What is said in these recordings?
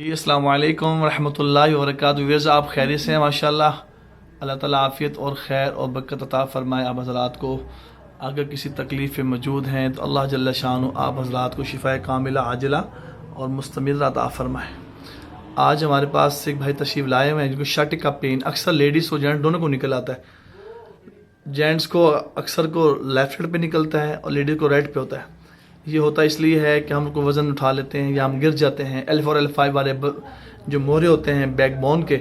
अस्सलाम वालेकुम रहमतुल्लाहि व बरकातुहू। व्यूअर्स, आप खैरियत से हैं? माशाल्लाह, अल्लाह ताला आफ़ियत और खैर और बरकत अता फ़रमाए आप हज़रात को। अगर किसी तकलीफ़ में मौजूद हैं तो अल्लाह जल्ल शानु आप हज़रात को शिफ़ाए कामिला आजिला और मुस्तमिर अता फ़रमाए। आज हमारे पास एक भाई तशरीफ़ लाए हुए हैं जिनको शर्ट का पेन अक्सर लेडीज़ और जेंट्स दोनों को निकल आता है। जेंट्स को अक्सर को लेफ़्ट साइड पे निकलता है और लेडीज़ को राइट पे होता है। ये होता इसलिए है कि हम उनको वज़न उठा लेते हैं या हम गिर जाते हैं। L4 L5 वाले जो मोरे होते हैं बैकबोन के,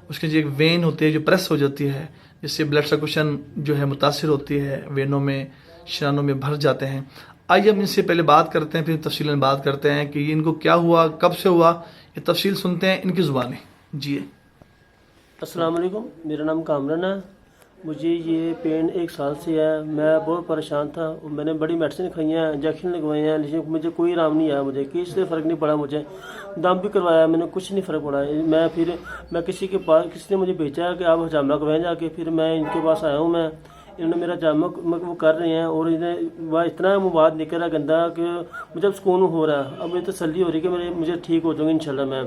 उसकी जो एक वेन होती है जो प्रेस हो जाती है, जिससे ब्लड सर्कुलेशन जो है मुतासिर होती है, वेनों में शरानों में भर जाते हैं। आइए हम इनसे पहले बात करते हैं, फिर तफसीलन बात करते हैं कि इनको क्या हुआ, कब से हुआ, ये तफसील सुनते हैं इनकी ज़ुबानी। जी अस्सलाम वालेकुम, मेरा नाम कामरान है। मुझे ये पेन 1 साल से है। मैं बहुत परेशान था। मैंने बड़ी मेडिसिन खाई हैं, इंजेक्शन लगवाए हैं, लेकिन मुझे कोई आराम नहीं आया। मुझे किसी से फ़र्क नहीं पड़ा। मुझे दम भी करवाया, मैंने कुछ नहीं फ़र्क पड़ा। मैं किसी के पास, किसी ने मुझे भेजा कि आप हजामा करवाएं जाके। फिर मैं इनके पास आया हूँ। इन्होंने मेरा हजामा वो कर रहे हैं और इन्हें वह इतना मुबाद निकल रहा गंदा कि मुझे अब सुकून हो रहा है। अब मुझे तसल्ली हो रही है कि मुझे ठीक हो जाऊँगी इंशाल्लाह। मैं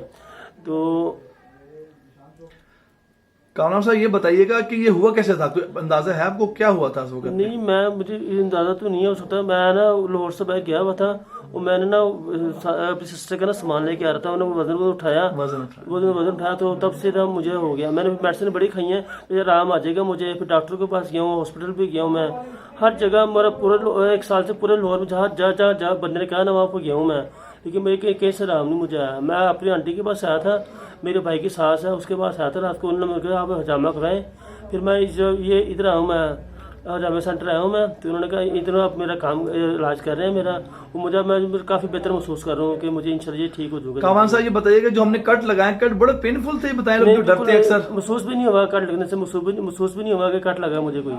तो कामरान साहब ये बताइएगा कि ये हुआ कैसे था? कोई अंदाज़ा है आपको क्या हुआ था? नहीं, मुझे अंदाज़ा तो नहीं हो सकता। मैं ना लाहौर से बाहर गया हुआ था और मैंने ना अपनी सिस्टर का ना सामान लेके आ रहा था। उन्होंने वजन उठाया वजन उठाया तो तब से ना मुझे हो गया। मैंने मेडिसिन बड़ी खाई हैं, मुझे आराम आ जाएगा। मुझे फिर डॉक्टर के पास गया हूँ, हॉस्पिटल भी गया हूँ। मैं हर जगह मेरा पूरा 1 साल से पूरे लाहौर में जहाँ जहाँ बंदे ने कहा ना वहाँ पर गया हूँ मैं, लेकिन मेरे केस से आराम नहीं मुझे आया। मैं अपनी आंटी के पास आया था, मेरे भाई की सास है उसके पास आया था रात को। उन्होंने मुझे कहा आप हजामा कराएं। फिर मैं ये इधर आया हूँ, मैं हजामा सेंटर आया हूँ मैं। तो उन्होंने कहा इधर आप मेरा काम इलाज कर रहे हैं मेरा, मैं काफ़ी बेहतर महसूस कर रहा हूँ कि मुझे इंशाल्लाह ये ठीक हो जाएगा। कामरान साहब ये बताइएगा जो हमने कट लगाए, कट बड़े पेनफुल थे बताएं, लोग जो डरते हैं अक्सर। महसूस भी नहीं हुआ कट लगने से, महसूस भी नहीं हुआ कि कट लगा मुझे कोई।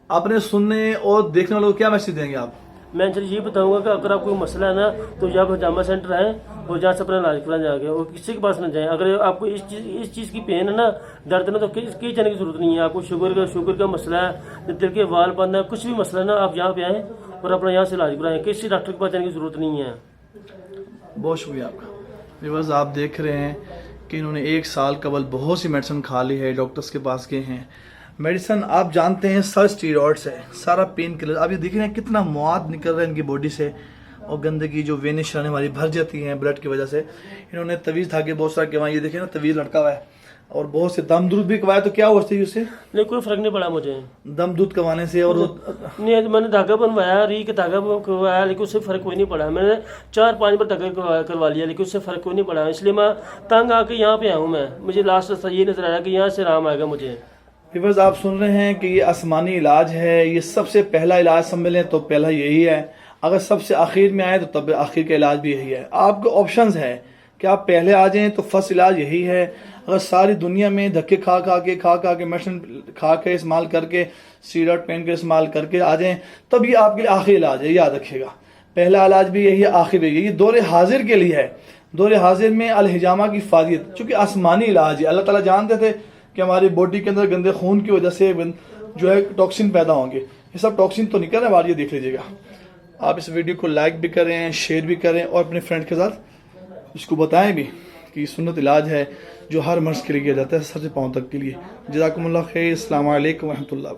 आपने सुनने और देखने वालों को क्या मैसेज देंगे आप? मैं ये बताऊंगा कि अगर आपको मसला है ना तो या हजामा सेंटर आए और जहाँ से अपना इलाज कराने जाके और किसी के पास ना जाए। अगर आपको इस चीज़ की पेन है ना, दर्द ना, तो कहीं जाने की जरूरत नहीं है। आपको शुगर का मसला है, दिल के वाल बंद है, कुछ भी मसला है ना, आप यहाँ पे आए और अपना यहाँ से इलाज कराएं। किसी डॉक्टर के पास जाने की जरूरत नहीं है। बहुत शुक्रिया आपका। व्यूअर्स, आप देख रहे हैं कि इन्होंने 1 साल कबल बहुत सी मेडिसिन खा ली है, डॉक्टर्स के पास गए हैं। मेडिसिन आप जानते हैं सारा स्टीरॉइड्स है, सारा पेन किलर। आप ये देख रहे हैं कितना मवाद निकल रहा है इनकी बॉडी से और गंदगी जो वेनें शरानें हमारी भर जाती हैं ब्लड की वजह से। इन्होंने तवीज़ धागे बहुत सारे करवाए, ये देखें ना तवीज़ लटका हुआ है, और बहुत से दम दूध भी करवाया। तो क्या हुआ उससे? नहीं, कोई फर्क नहीं पड़ा मुझे दम दूध करवाने से। और नहीं, मैंने धागा बनवाया, री का धागा करवाया, लेकिन उससे फ़र्क कोई नहीं पड़ा। मैंने 4-5 बार धागा करवा लिया, लेकिन उससे फ़र्क कोई नहीं पड़ा। इसलिए मैं तंग आके यहाँ पे आया हूँ। मुझे लास्ट ये नजर आया कि यहाँ से आराम आएगा मुझे। व्यूअर्स, आप सुन रहे हैं कि ये आसमानी इलाज है। ये सबसे पहला इलाज समझें तो पहला यही है। अगर सबसे आखिर में आए तो तब आखिर का इलाज भी यही है। आपको ऑप्शंस है कि आप पहले आ जाएं तो फर्स्ट इलाज यही है। अगर सारी दुनिया में धक्के खा के मेडिसिन खा के इस्तेमाल करके स्टीरॉइड पेन के इस्तेमाल करके आ जाएं तब ये आपके लिए आखिरी इलाज है। याद रखिएगा, पहला इलाज भी यही है, आखिर भी यही। ये दौरे हाजिर के लिए है। दौरे हाजिर में अल हिजामा की फादियत, चूँकि आसमानी इलाज है। अल्लाह ताला जानते थे कि हमारी बॉडी के अंदर गंदे खून की वजह से जो है टॉक्सिन पैदा होंगे। ये सब टॉक्सिन तो निकल रहे हैं, ये देख लीजिएगा। आप इस वीडियो को लाइक भी करें, शेयर भी करें और अपने फ्रेंड के साथ इसको बताएं भी कि सुन्नत इलाज है जो हर मर्ज के लिए किया जाता है, सर से पाँव तक के लिए। जज़ाकुमुल्लाह खैर। अस्सलाम वालेकुम रहमतुल्लाह।